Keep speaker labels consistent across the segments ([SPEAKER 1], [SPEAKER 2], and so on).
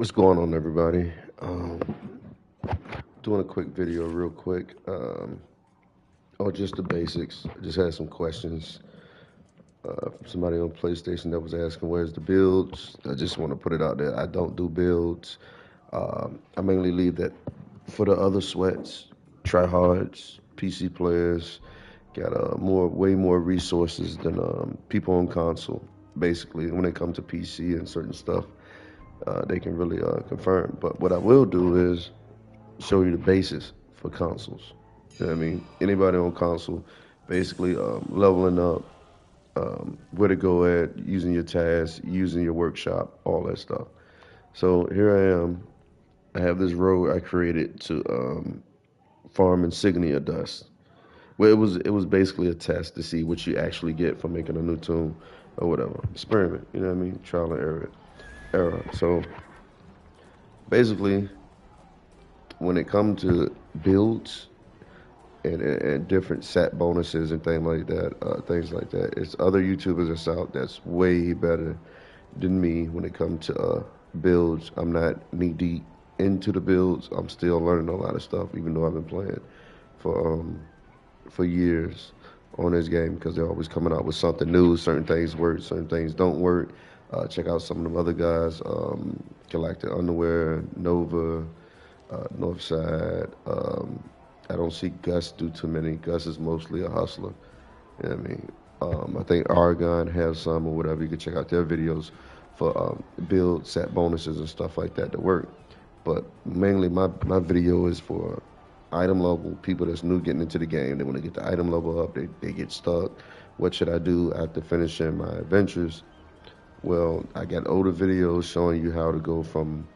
[SPEAKER 1] What's going on, everybody? Doing a quick video, real quick. Just the basics. I just had some questions from somebody on PlayStation that was asking, "Where's the builds?" I just want to put it out there. I don't do builds. I mainly leave that for the other sweats, tryhards, PC players. Got way more resources than people on console. Basically, when it comes to PC and certain stuff, they can really confirm. But what I will do is show you the basis for consoles. You know what I mean? Anybody on console, basically leveling up, where to go at, using your tasks, using your workshop, all that stuff. So here I am. I have this road I created to farm insignia dust. Well, it was basically a test to see what you actually get from making a new tune or whatever. Experiment, you know what I mean? Trial and error. So basically, when it comes to builds, and different set bonuses and things like that. It's other YouTubers that's out that's way better than me when it comes to builds. I'm not knee deep into the builds. I'm still learning a lot of stuff, even though I've been playing for years on this game because they're always coming out with something new. Certain things work, certain things don't work. Check out some of them other guys, Galactic Underwear, Nova, Northside. I don't see Gus do too many. Gus is mostly a hustler. You know what I mean? I think Argon has some or whatever. You can check out their videos for build set bonuses and stuff like that to work. But mainly my video is for item level people that's new getting into the game. They want to get the item level up. They get stuck. What should I do after finishing my adventures? Well, I got older videos showing you how to go from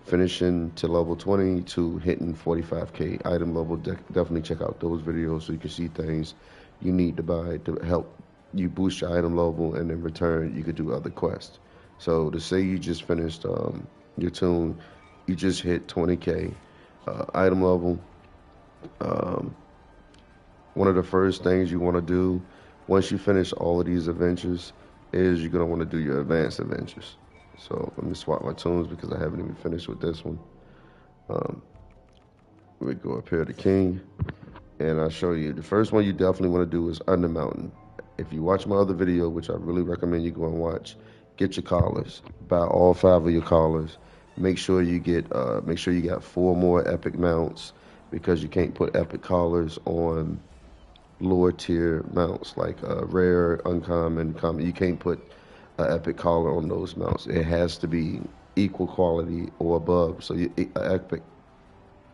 [SPEAKER 1] finishing to level 20 to hitting 45k item level. Definitely check out those videos so you can see things you need to buy to help you boost your item level, and in return you could do other quests. So to say you just finished your tune, you just hit 20k item level. um, One of the first things you want to do once you finish all of these adventures is you're going to want to do your advanced adventures. So let me swap my tunes because I haven't even finished with this one. Um, we go up here to King, and I'll show you. The first one you definitely want to do is Under Mountain. If you watch my other video, which I really recommend you go and watch, get your collars. Buy all 5 of your collars. Make sure you got 4 more epic mounts because you can't put epic collars on lower tier mounts like rare, uncommon, common. You can't put an epic collar on those mounts. It has to be equal quality or above. So an epic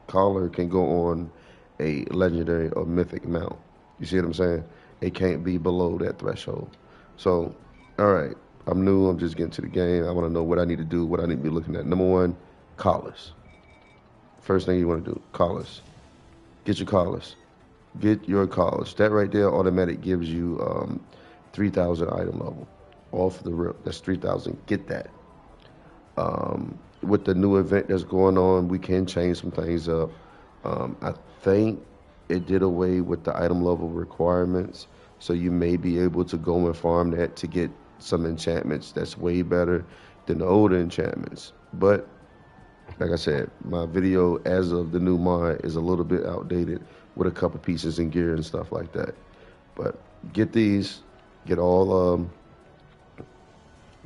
[SPEAKER 1] collar can go on a legendary or mythic mount. You see what I'm saying? It can't be below that threshold. So, all right, I'm new. I'm just getting to the game. I want to know what I need to do, what I need to be looking at. Number one, collars. First thing you want to do, collars. Get your collars. Get your collars. That right there automatic gives you 3,000 item level off the rip. That's 3,000. Get that. With the new event that's going on, we can change some things up. I think it did away with the item level requirements, so you may be able to go and farm that to get some enchantments that's way better than the older enchantments. But like I said, my video as of the new mod is a little bit outdated with a couple pieces and gear and stuff like that. But get these, get all um,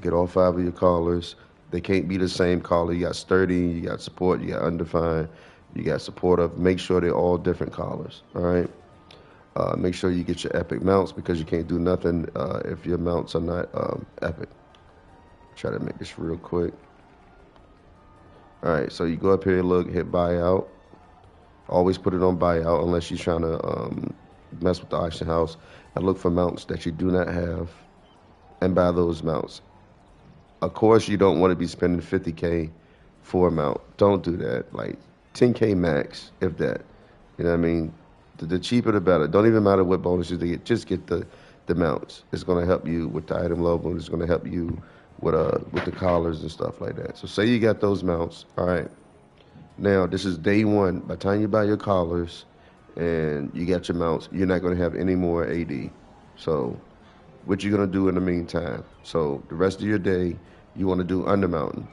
[SPEAKER 1] get all 5 of your collars. They can't be the same collar. You got sturdy, you got support, you got undefined, you got supportive. Make sure they're all different collars. All right. Make sure you get your epic mounts because you can't do nothing if your mounts are not epic. Try to make this real quick. All right, so you go up here, look, hit buyout. Always put it on buyout unless you're trying to mess with the auction house. And look for mounts that you do not have and buy those mounts. Of course, you don't want to be spending 50k for a mount. Don't do that. Like 10k max, if that. You know what I mean? The cheaper the better. Don't even matter what bonuses they get. Just get the mounts. It's going to help you with the item level. It's going to help you with the collars and stuff like that. So say you got those mounts. All right. Now this is day one. By the time you buy your collars and you got your mounts, you're not going to have any more AD. So what you're going to do in the meantime? So the rest of your day, you want to do Under Mountain.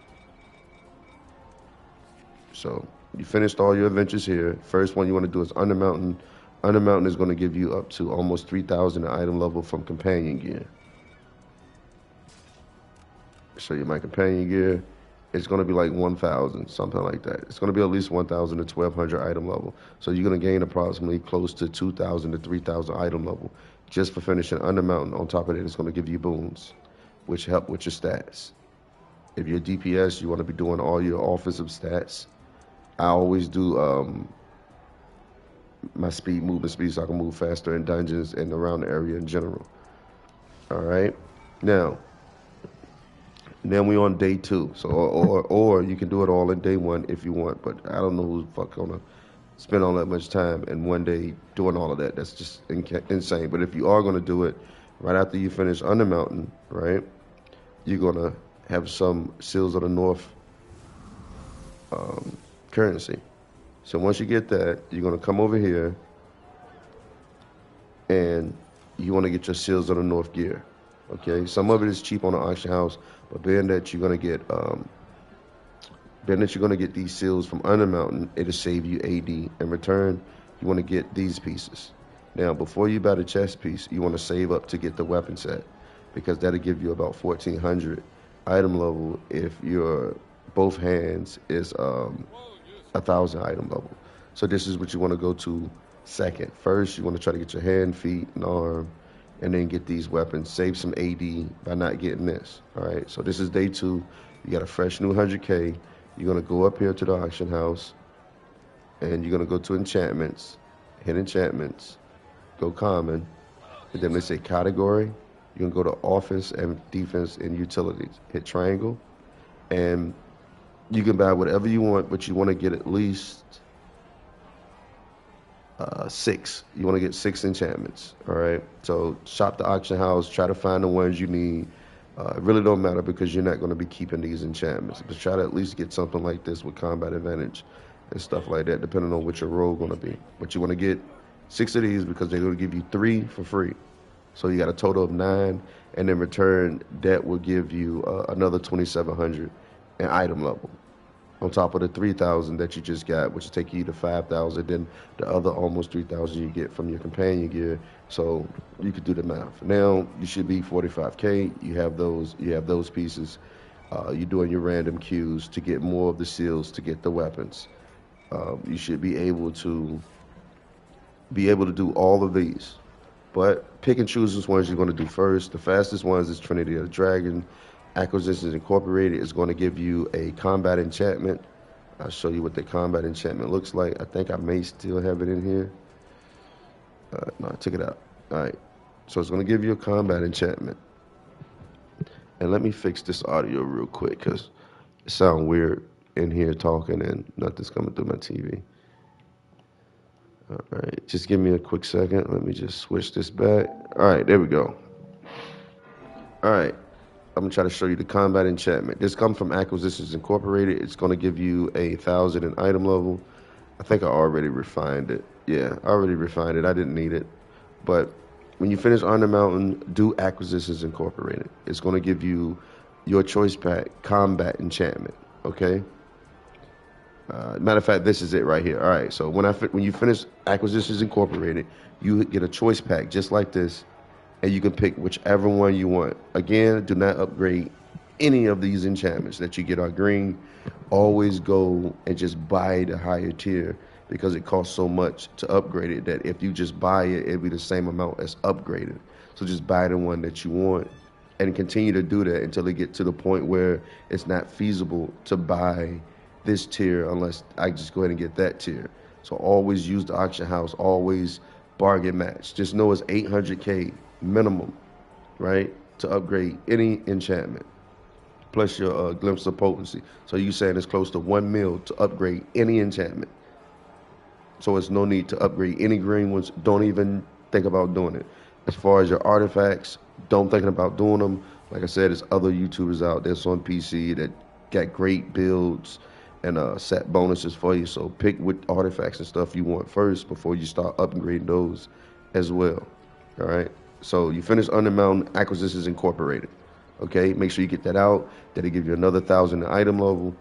[SPEAKER 1] So you finished all your adventures here. First one you want to do is Under Mountain. Under Mountain is going to give you up to almost 3,000 item level from companion gear. Show you my companion gear. It's going to be like 1,000, something like that. It's going to be at least 1,000 to 1,200 item level. So you're going to gain approximately close to 2,000 to 3,000 item level just for finishing Under Mountain. On top of it, it's going to give you boons, which help with your stats. If you're DPS, you want to be doing all your offensive stats. I always do my movement speed, so I can move faster in dungeons and around the area in general. All right. Now we on day 2. So or you can do it all in day 1 if you want, but I don't know who's fuck gonna spend all that much time in one day doing all of that. That's just insane. But if you are gonna do it right after you finish Under Mountain, right, you're gonna have some Seals of the North currency. So once you get that, you're gonna come over here and you want to get your Seals of the North gear. Okay, some of it is cheap on the auction house, but being that you're gonna get these seals from Under Mountain, it'll save you AD. In return, you want to get these pieces. Now, before you buy the chest piece, you want to save up to get the weapon set, because that'll give you about 1,400 item level if your both hands is 1,000 item level. So this is what you want to go to second. First, you want to try to get your hand, feet, and arm, and then get these weapons. Save some AD by not getting this. All right, so this is day 2. You got a fresh new 100K. You're going to go up here to the auction house, and you're going to go to enchantments, hit enchantments, go common, and then they say category. You can go to offense and defense and utilities. Hit triangle, and you can buy whatever you want, but you want to get at least 6. You want to get 6 enchantments. All right. So shop the auction house. Try to find the ones you need. It really don't matter because you're not going to be keeping these enchantments. But try to at least get something like this with combat advantage and stuff like that, depending on what your role going to be. But you want to get 6 of these because they're going to give you 3 for free. So you got a total of 9, and in return, that will give you another 2,700 in item level, on top of the 3,000 that you just got, which will take you to 5,000. Then the other almost 3,000 you get from your companion gear. So you could do the math. Now you should be 45K. You have those pieces. You're doing your random queues to get more of the seals, to get the weapons. You should be able to do all of these. But pick and choose which ones you're going to do first. The fastest ones is Trinity of the Dragon. Acquisitions Incorporated is going to give you a combat enchantment. I'll show you what the combat enchantment looks like. I think I may still have it in here. No, I took it out. All right. So it's going to give you a combat enchantment. And let me fix this audio real quick because it sounds weird in here talking and nothing's coming through my TV. All right. Just give me a quick second. Let me just switch this back. All right. There we go. All right. I'm going to try to show you the combat enchantment. This comes from Acquisitions Incorporated. It's going to give you 1,000 in item level. I think I already refined it. Yeah, I already refined it. I didn't need it. But when you finish Under Mountain, do Acquisitions Incorporated. It's going to give you your choice pack, combat enchantment. Okay? Matter of fact, this is it right here. All right, so when you finish Acquisitions Incorporated, you get a choice pack just like this, and you can pick whichever one you want. Again, do not upgrade any of these enchantments that you get are green. Always go and just buy the higher tier because it costs so much to upgrade it that if you just buy it, it'll be the same amount as upgraded. So just buy the one that you want and continue to do that until it get to the point where it's not feasible to buy this tier unless I just go ahead and get that tier. So always use the auction house, always bargain match. Just know it's 800K minimum, right, to upgrade any enchantment, plus your glimpse of potency. So you saying it's close to 1 mil to upgrade any enchantment. So it's no need to upgrade any green ones. Don't even think about doing it. As far as your artifacts, don't think about doing them. Like I said, there's other YouTubers out there on PC that got great builds and set bonuses for you. So pick what artifacts and stuff you want first before you start upgrading those as well. All right. So you finish Under Mountain, Acquisitions Incorporated. Okay, make sure you get that out. That'll give you another 1,000 in item level.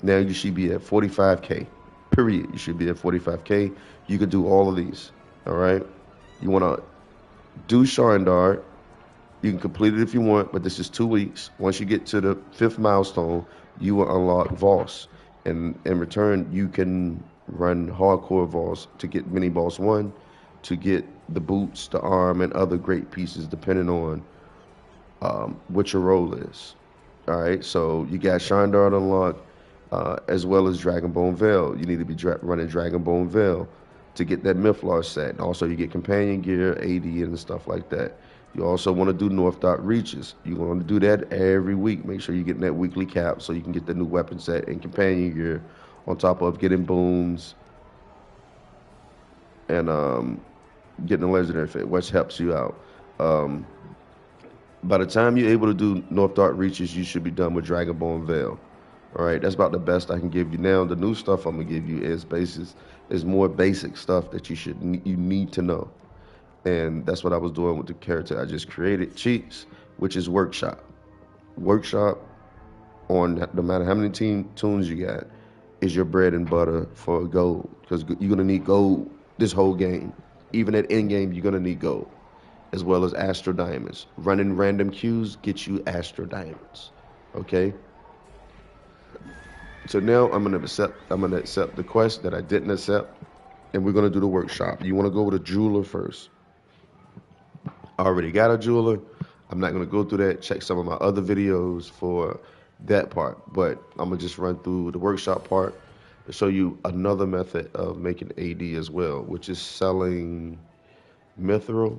[SPEAKER 1] Now you should be at 45K. Period. You should be at 45K. You could do all of these. All right. You want to do Sharndar. You can complete it if you want, but this is 2 weeks. Once you get to the fifth milestone, you will unlock Voss. And in return, you can run hardcore Voss to get mini boss one, to get the boots, the arm, and other great pieces depending on what your role is. All right, so you got Sharndar unlocked, as well as Dragonbone Veil. You need to be running Dragonbone Veil to get that Mythlar set. And also, you get companion gear, AD, and stuff like that. You also want to do North Dot Reaches. You want to do that every week. Make sure you're getting that weekly cap so you can get the new weapon set and companion gear, on top of getting booms and getting a legendary fit, which helps you out. Um, by the time you're able to do North Dart Reaches, you should be done with Dragonborn Veil. All right, that's about the best I can give you now. The new stuff I'm gonna give you is more basic stuff that you need to know, and that's what I was doing with the character I just created, Cheats, which is Workshop. Workshop, on no matter how many tunes you got, is your bread and butter for gold, because you're gonna need gold this whole game. Even at end game, you're gonna need gold, as well as Astro Diamonds. Running random queues gets you Astro Diamonds. Okay. So now I'm gonna accept the quest that I didn't accept, and we're gonna do the workshop. You want to go with a jeweler first. I already got a jeweler. I'm not gonna go through that. Check some of my other videos for that part, but I'm gonna just run through the workshop part to show you another method of making AD as well, which is selling mithril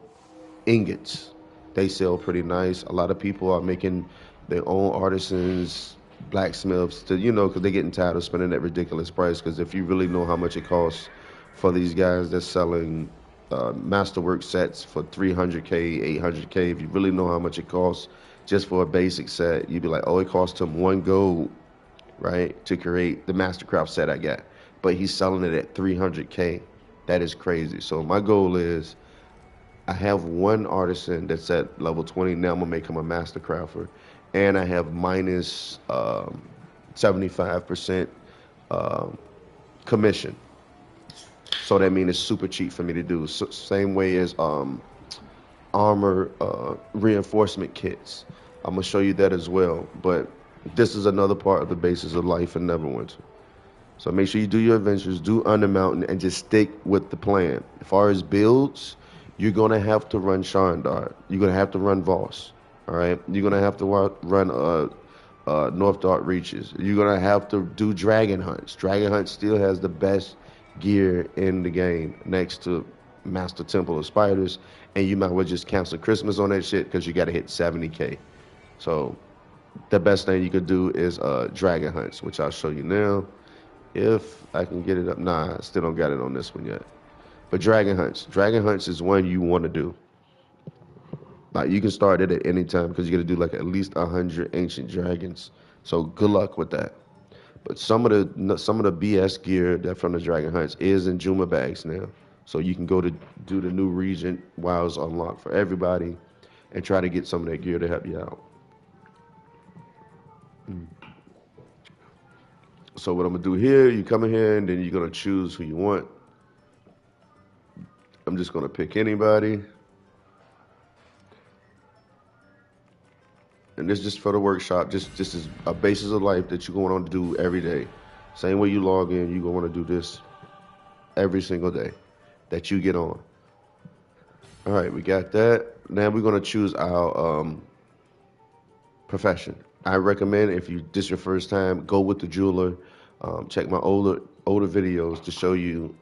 [SPEAKER 1] ingots. They sell pretty nice. A lot of people are making their own artisans, blacksmiths, to because they're getting tired of spending that ridiculous price. Because if you really know how much it costs for these guys that's selling masterwork sets for 300K, 800K, if you really know how much it costs just for a basic set, you'd be like, oh, it cost him 1 gold, right, to create the Mastercraft set I got. But he's selling it at 300K. That is crazy. So my goal is, I have one artisan that's at level 20. Now I'm gonna make him a master crafter, and I have minus 75% commission. So that means it's super cheap for me to do. So, same way as armor reinforcement kits. I'm gonna show you that as well. But this is another part of the basis of life in Neverwinter. So make sure you do your adventures, do Undermountain, and just stick with the plan. As far as builds, you're gonna have to run Sharndar. You're gonna have to run Voss. All right. You're gonna have to run North Dart Reaches. You're gonna have to do Dragon Hunts. Dragon Hunt still has the best gear in the game, next to Master Temple of Spiders, and you might well just cancel Christmas on that shit because you got to hit 70K. So the best thing you could do is Dragon Hunts, which I'll show you now. If I can get it up. Nah, I still don't got it on this one yet. But Dragon Hunts. Dragon Hunts is one you want to do. Like, you can start it at any time because you got to do like at least 100 ancient dragons. So good luck with that. But some of the BS gear that from the Dragon Hunts is in Juma bags now. So you can go to do the new region while it's unlocked for everybody and try to get some of that gear to help you out. So what I'm gonna do here, you come in here and then you're gonna choose who you want. I'm just gonna pick anybody. And this is just for the workshop. Just is a basis of life that you're going on to do every day. Same way you log in, you're going to do this every single day that you get on. All right, we got that. Now we're going to choose our profession. I recommend, if this is your first time, go with the jeweler. Check my older videos to show you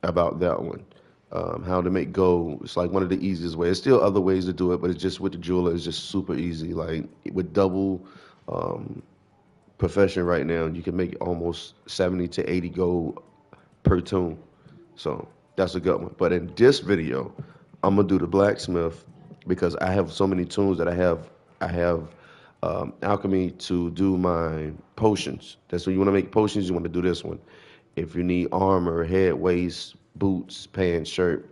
[SPEAKER 1] about that one. How to make gold. It's like one of the easiest ways. There's still other ways to do it, but it's just with the jeweler, it's just super easy. Like with double profession right now, you can make almost 70 to 80 gold per tune. So that's a good one. But in this video, I'm gonna do the blacksmith because I have so many tunes that I have alchemy to do my potions. That's when you want to make potions, you want to do this one. If you need armor, head, waist, boots, pants, shirt,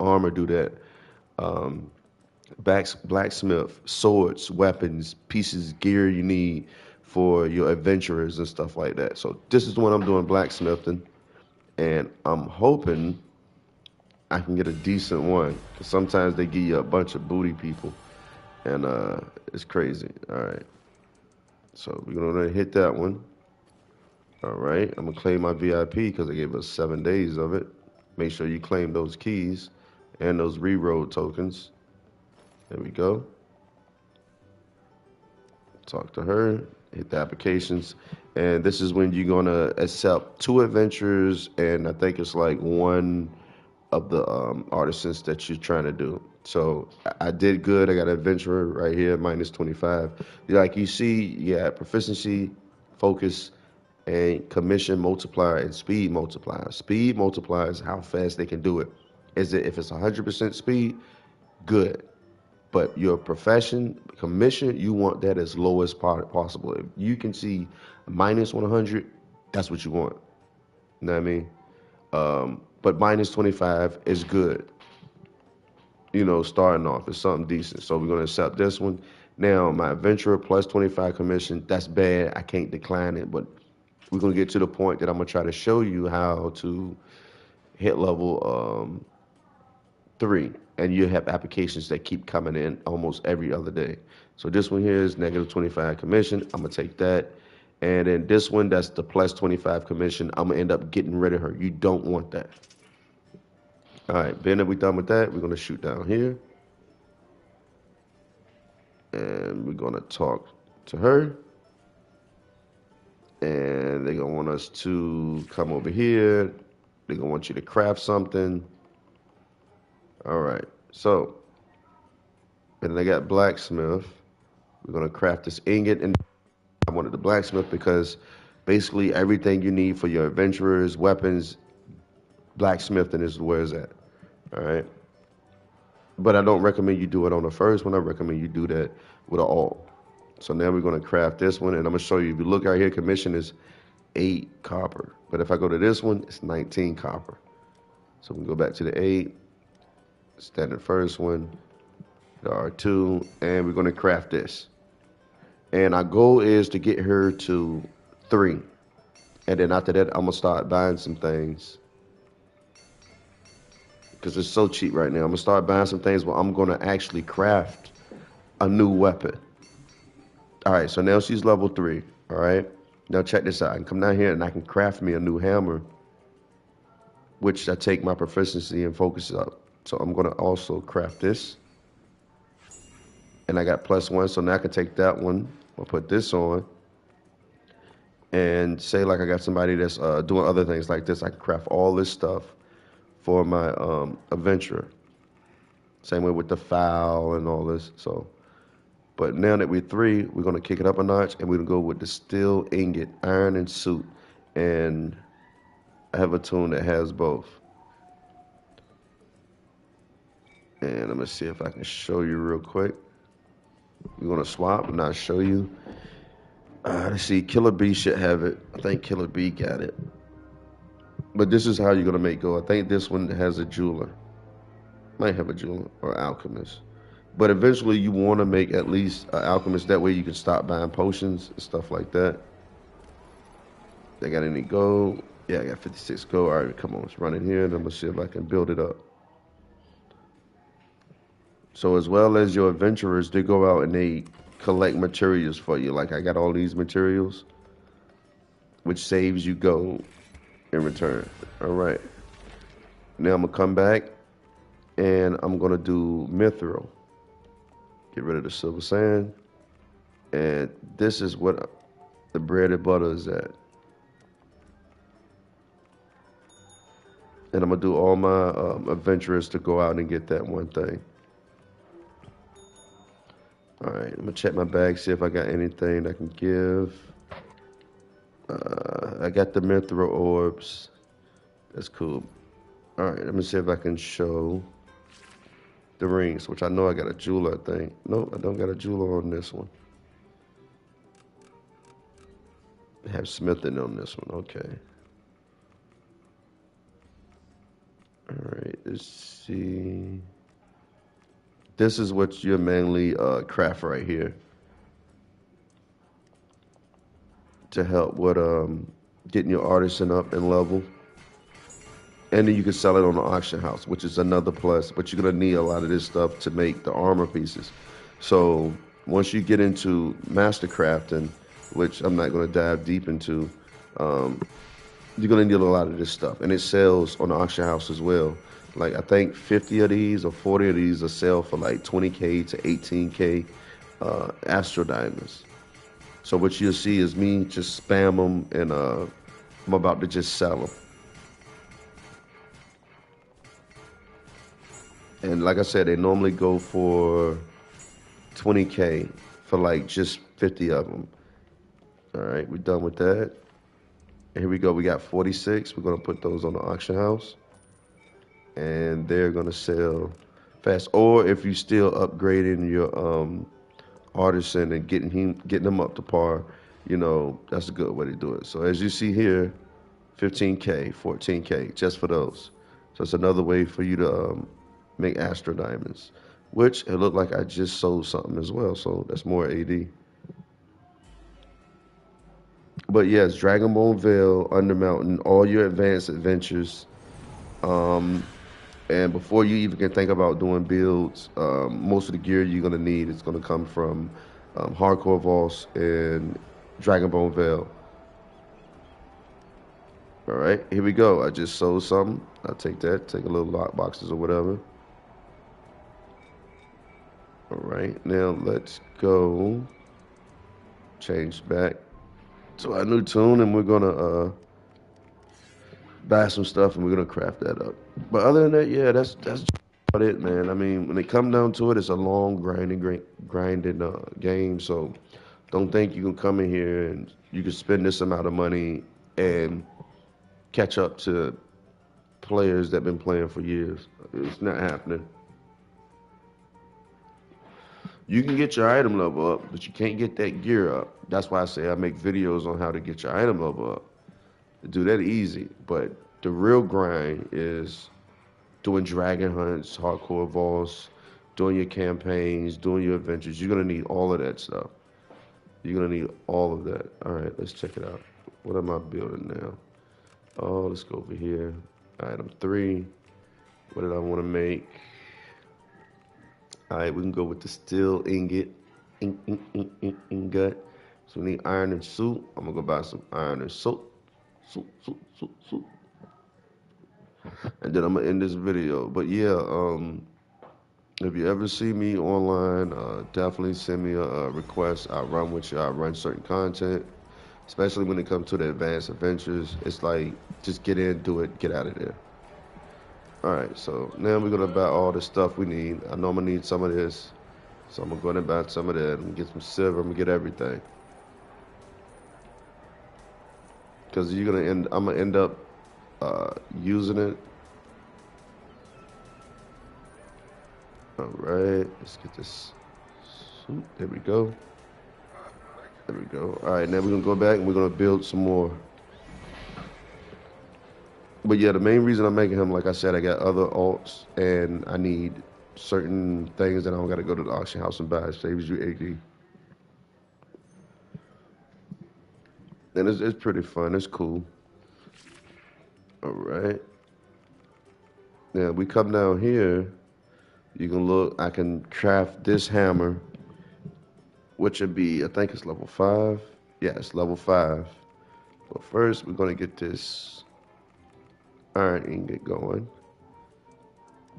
[SPEAKER 1] armor, do that. Blacksmith, swords, weapons, pieces, gear you need for your adventurers and stuff like that. So this is the one I'm doing blacksmithing, and I'm hoping I can get a decent one. 'Cause sometimes they give you a bunch of booty people, and it's crazy. All right, so we're gonna hit that one. All right, I'm gonna claim my VIP because they gave us 7 days of it. Make sure you claim those keys and those reroad tokens. There we go. Talk to her, hit the applications, and this is when you're gonna accept 2 adventures, and I think it's like one of the artisans that you're trying to do. So I did good. I got an adventurer right here, minus 25. Like you see, you got proficiency, focus, and commission multiplier and speed multiplier. Speed multiplier is how fast they can do it. Is it if it's 100% speed, good. But your profession, commission, you want that as low as possible. If you can see minus 100, that's what you want. You know what I mean? But minus 25 is good. You know, starting off is something decent. So we're going to accept this one. Now, my adventurer plus 25 commission, that's bad. I can't decline it, but we're going to get to the point that I'm going to try to show you how to hit level 3. And you have applications that keep coming in almost every other day. So this one here is negative 25 commission. I'm going to take that. And then this one, that's the plus 25 commission. I'm going to end up getting rid of her. You don't want that. All right, being that we're done with that, we're going to shoot down here. And we're going to talk to her. And they're going to want us to come over here. They're going to want you to craft something. All right, so, and then I got blacksmith. We're going to craft this ingot. And I wanted the blacksmith because basically everything you need for your adventurers, weapons, blacksmithing is where it's at. All right. But I don't recommend you do it on the first one. I recommend you do that with an alt. So now we're going to craft this one, and I'm going to show you. If you look right here, commission is 8 copper. But if I go to this one, it's 19 copper. So we can go back to the 8, standard first one, the R2, and we're going to craft this. And our goal is to get her to 3. And then after that, I'm going to start buying some things. Because it's so cheap right now. I'm going to start buying some things where I'm going to actually craft a new weapon. All right, so now she's level 3, all right? Now check this out. I can come down here and I can craft me a new hammer, which I take my proficiency and focus up. So I'm going to also craft this. And I got +1, so now I can take that one. I'll put this on. And say like I got somebody that's doing other things like this. I can craft all this stuff for my adventurer. Same way with the foul and all this. So, but now that we're 3, we're going to kick it up a notch, and we're going to go with the steel ingot, iron and suit. And I have a tune that has both. And I'm going to see if I can show you real quick. We're going to swap and I'll show you. Let's see, Killer B should have it. I think Killer B got it. But this is how you're going to make go. I think this one has a jeweler. Might have a jeweler or alchemist. But eventually you want to make at least an alchemist. That way you can stop buying potions and stuff like that. They got any gold? Yeah, I got 56 gold. All right, come on, let's run in here and I'm going to see if I can build it up. So as well as your adventurers, they go out and they collect materials for you. Like I got all these materials, which saves you gold in return. All right. Now I'm going to come back and I'm going to do mithril. Get rid of the silver sand. And this is what the bread and butter is at. And I'm going to do all my adventurers to go out and get that one thing. All right, I'm going to check my bag, see if I got anything I can give. I got the mithril orbs. That's cool. All right, let me see if I can show the rings, which I know I got a jeweler, I think. Nope, I don't got a jeweler on this one. I have smithing on this one, okay. All right, let's see. This is what you mainly craft right here. to help with getting your artisan up and level. And then you can sell it on the auction house, which is another plus. But you're gonna need a lot of this stuff to make the armor pieces. So once you get into master crafting, which I'm not gonna dive deep into, um, you're gonna need a lot of this stuff, and it sells on the auction house as well. Like I think 50 of these or 40 of these are sell for like 20K to 18K Astro Diamonds. So what you'll see is me just spam them, and I'm about to just sell them. And like I said, they normally go for 20K for like just 50 of them. All right, we're done with that. And here we go. We got 46. We're gonna put those on the auction house, and they're gonna sell fast. Or if you still upgrading your artisan and getting them up to par, that's a good way to do it. So as you see here, 15K, 14K just for those. So it's another way for you to make Astro Diamonds, which it looked like I just sold something as well. So that's more AD. But yes, Dragon Ball Veil, Undermountain, all your advanced adventures. Um, and before you even can think about doing builds, most of the gear you're gonna need is gonna come from Hardcore Vaults and Dragon Ball Veil. All right, here we go. I just sold something. I'll take that. Take a little lock boxes or whatever. All right, now let's go. Change back to our new tune, and we're gonna buy some stuff, and we're gonna craft that up. But other than that, yeah, that's about it, man. I mean, when it come down to it, it's a long grinding game. So don't think you can come in here and you can spend this amount of money and catch up to players that been playing for years. It's not happening. You can get your item level up, but you can't get that gear up. That's why I say I make videos on how to get your item level up. Do that easy, but the real grind is doing dragon hunts, hardcore vaults, doing your campaigns, doing your adventures. You're gonna need all of that stuff. You're gonna need all of that. All right, let's check it out. What am I building now? Oh, let's go over here. Item 3. What did I want to make? All right, we can go with the steel ingot. Ingot. So we need iron and soot. I'm gonna go buy some iron and soot. Soot. And then I'm gonna end this video. But yeah, if you ever see me online, definitely send me a request. I'll run with you. I'll run certain content, especially when it comes to the advanced adventures. It's like, just get in, do it, get out of there. All right, so now we're gonna buy all the stuff we need. I know I'm gonna need some of this, so I'm gonna go ahead and buy some of that. I'm gonna get some silver. I'm gonna get everything, because I'm gonna end up using it. All right, let's get this. There we go. There we go. All right, now we're gonna go back and we're gonna build some more. But yeah, the main reason I'm making him, like I said, I got other alts and I need certain things that I don't got to go to the auction house and buy. It saves you 80. And it's pretty fun. It's cool. All right. Now we come down here. You can look. I can craft this hammer, which would be, I think it's level 5. Yeah, it's level 5. But first, we're gonna get this iron ingot going.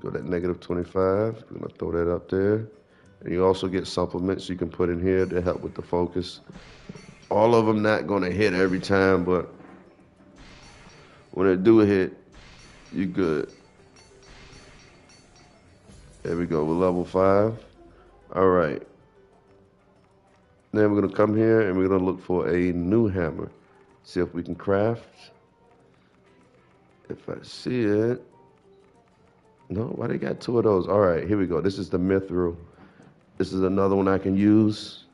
[SPEAKER 1] Go to negative 25. We're gonna throw that up there. And you also get supplements you can put in here to help with the focus. All of them not gonna hit every time, but when it do hit, you good. There we go, we're level 5. All right. Now we're gonna come here and we're gonna look for a new hammer. See if we can craft. If I see it. No, why they got 2 of those? All right, here we go. This is the Mithril. This is another one I can use,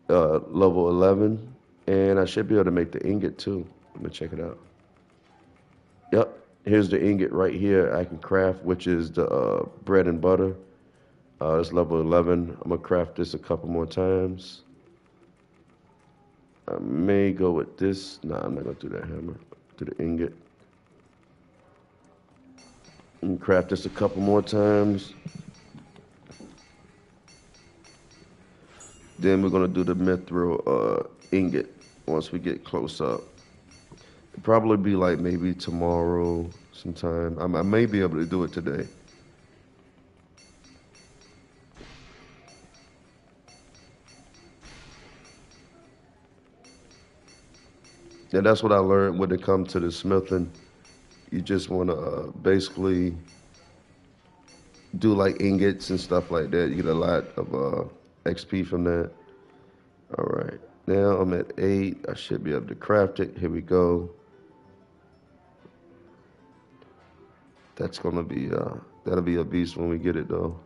[SPEAKER 1] level 11. And I should be able to make the ingot too. Let me check it out. Yep, here's the ingot right here I can craft, which is the bread and butter. It's level 11. I'm gonna craft this a couple more times. I may go with this. Nah, I'm not gonna do that hammer. Do the ingot. And craft this a couple more times. Then we're gonna do the mithril ingot once we get close up. It'll probably be like maybe tomorrow sometime. I may be able to do it today. And that's what I learned when it comes to the smithing. You just want to basically do like ingots and stuff like that. You get a lot of XP from that. All right. Now I'm at 8. I should be able to craft it. Here we go. That's gonna be that'll be a beast when we get it though.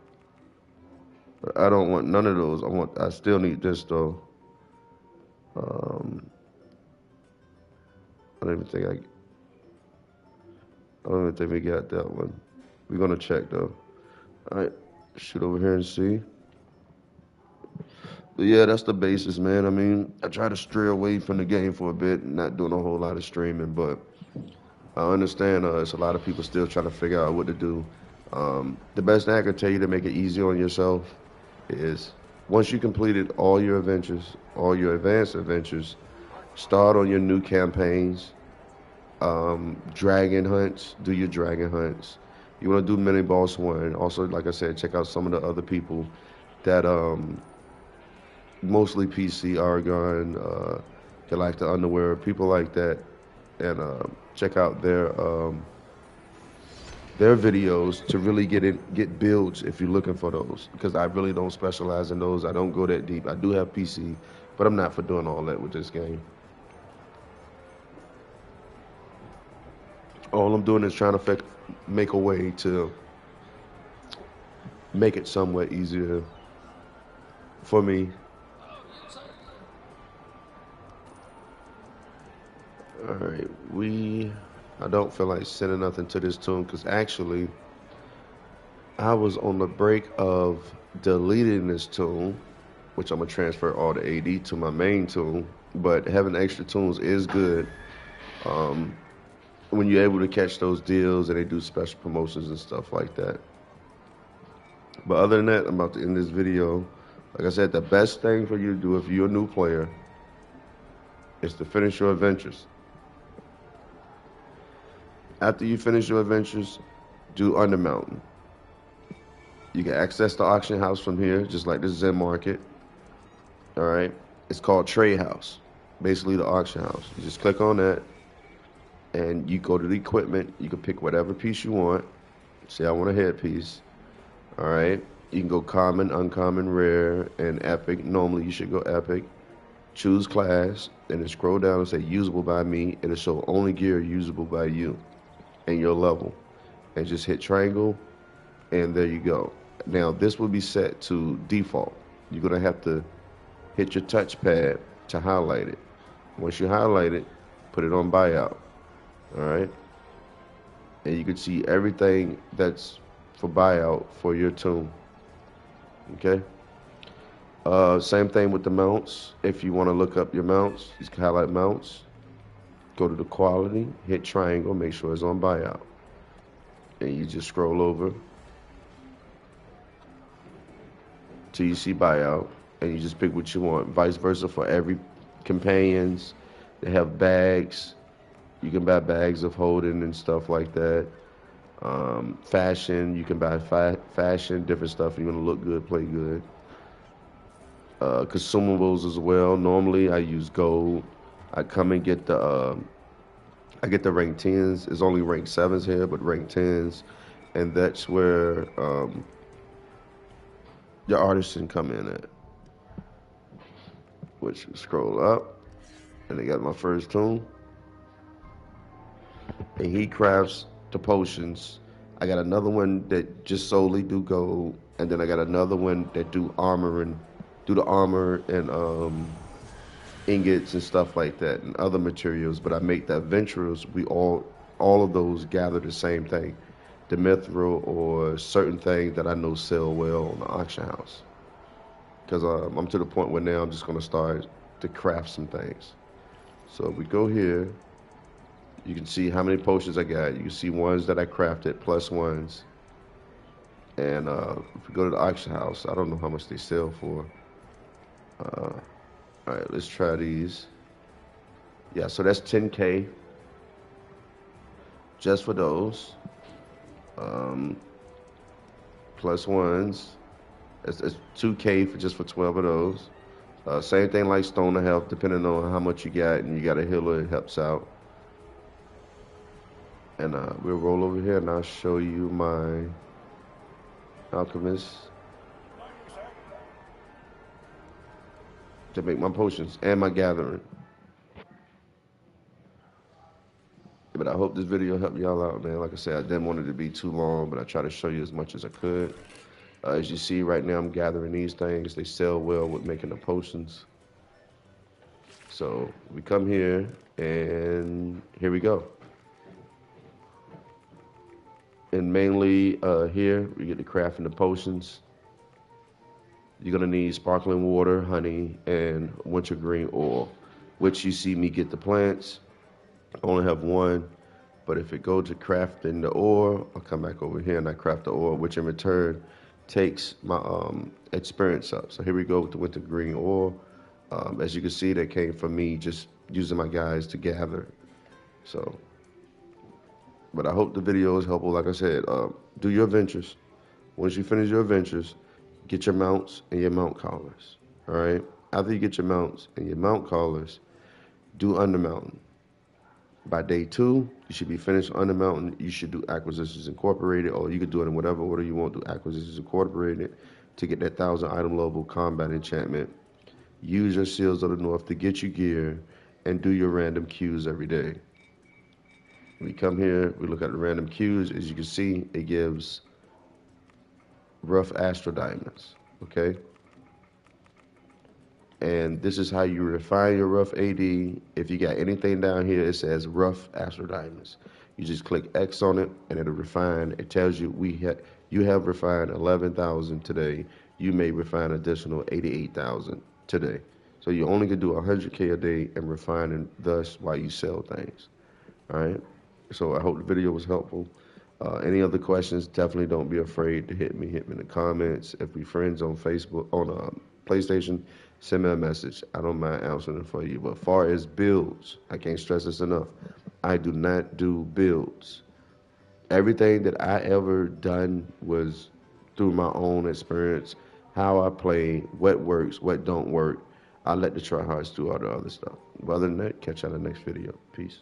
[SPEAKER 1] But I don't want none of those. I still need this though. Um, I don't even think I don't even think we got that one. We're gonna check though. All right, shoot over here and see. But yeah, that's the basis, man. I mean, I try to stray away from the game for a bit, not doing a whole lot of streaming, but I understand it's a lot of people still trying to figure out what to do. The best thing I can tell you to make it easy on yourself is once you completed all your adventures, all your advanced adventures, start on your new campaigns. Dragon hunts, do your dragon hunts. You want to do mini boss one. Also, like I said, check out some of the other people that mostly PC, Argon, Galactic Underwear, people like that, and check out their videos to really get builds if you're looking for those. Because I really don't specialize in those. I don't go that deep. I do have PC, but I'm not for doing all that with this game. All I'm doing is trying to make a way to make it somewhat easier for me. All right, I don't feel like sending nothing to this tune because actually I was on the break of deleting this tune, which I'm gonna transfer all the AD to my main tune. But having extra tunes is good. Um, when you're able to catch those deals and they do special promotions and stuff like that. But other than that, I'm about to end this video. Like I said, the best thing for you to do if you're a new player is to finish your adventures. After you finish your adventures, do Undermountain. You can access the auction house from here, just like the Zen Market. All right, it's called Trade House, basically the auction house. You just click on that, and you go to the equipment. You can pick whatever piece you want. Say I want a headpiece. All right, you can go common, uncommon, rare, and epic. Normally you should go epic. Choose class, and then scroll down and say usable by me. It'll show only gear usable by you and your level. And just hit triangle, and there you go. Now this will be set to default. You're gonna have to hit your touchpad to highlight it. Once you highlight it, put it on buyout. All right, and you can see everything that's for buyout for your tune. Okay. Same thing with the mounts. If you want to look up your mounts, you can highlight mounts. Go to the quality, hit triangle, make sure it's on buyout, and you just scroll over till you see buyout, and you just pick what you want. Vice versa for every companions. They have bags. You can buy bags of holding and stuff like that. Fashion, you can buy fashion, different stuff. You want to look good, play good. Consumables as well. Normally, I use gold. I come and get I get the rank 10s. It's only rank 7s here, but rank 10s, and that's where your artisan come in at. Which scroll up, and they got my first tune. And he crafts the potions. I got another one that just solely do gold, and then I got another one that do the armor and ingots and stuff like that, and other materials. But I make the adventurers. We all of those gather the same thing, the mithril or certain things that I know sell well on the auction house. Because I'm to the point where now I'm just gonna start to craft some things. So if we go here, you can see how many potions I got. You can see ones that I crafted plus ones. And if we go to the auction house, I don't know how much they sell for. All right, let's try these. Yeah, so that's 10K just for those. Um, plus ones. It's 2K for just for 12 of those. Same thing like Stone of Health, depending on how much you got, and you got a healer, it helps out. And we'll roll over here, and I'll show you my alchemist to make my potions and my gathering. But I hope this video helped y'all out, man. Like I said, I didn't want it to be too long, but I try to show you as much as I could. As you see right now, I'm gathering these things. They sell well with making the potions. So we come here, and here we go. And mainly here, we get to crafting the potions. You're gonna need sparkling water, honey, and wintergreen oil, which you see me get the plants. I only have one, but if it goes to crafting the ore, I'll come back over here and I craft the ore, which in return takes my experience up. So here we go with the wintergreen ore. As you can see, that came from me just using my guys to gather. So, but I hope the video is helpful. Like I said, do your adventures. Once you finish your adventures, get your mounts and your mount collars. All right. After you get your mounts and your mount collars, do Undermountain. By day 2, you should be finished Undermountain. You should do Acquisitions Incorporated, or you could do it in whatever order you want. Do Acquisitions Incorporated to get that 1,000 item level combat enchantment. Use your Seals of the North to get you gear, and do your random queues every day. We come here, we look at the random queues. As you can see, it gives rough astral diamonds, okay? And this is how you refine your rough AD. If you got anything down here, it says rough astral diamonds. You just click X on it, and it'll refine. It tells you you have refined 11,000 today. You may refine additional 88,000 today. So you only can do 100K a day and refine, and thus why you sell things. All right. So I hope the video was helpful. Any other questions, definitely don't be afraid to hit me. Hit me in the comments. If we friends on Facebook, on PlayStation, send me a message. I don't mind answering it for you. But far as builds, I can't stress this enough. I do not do builds. Everything that I ever done was through my own experience, how I play, what works, what don't work. I let the tryhards do all the other stuff. But other than that, catch you on the next video. Peace.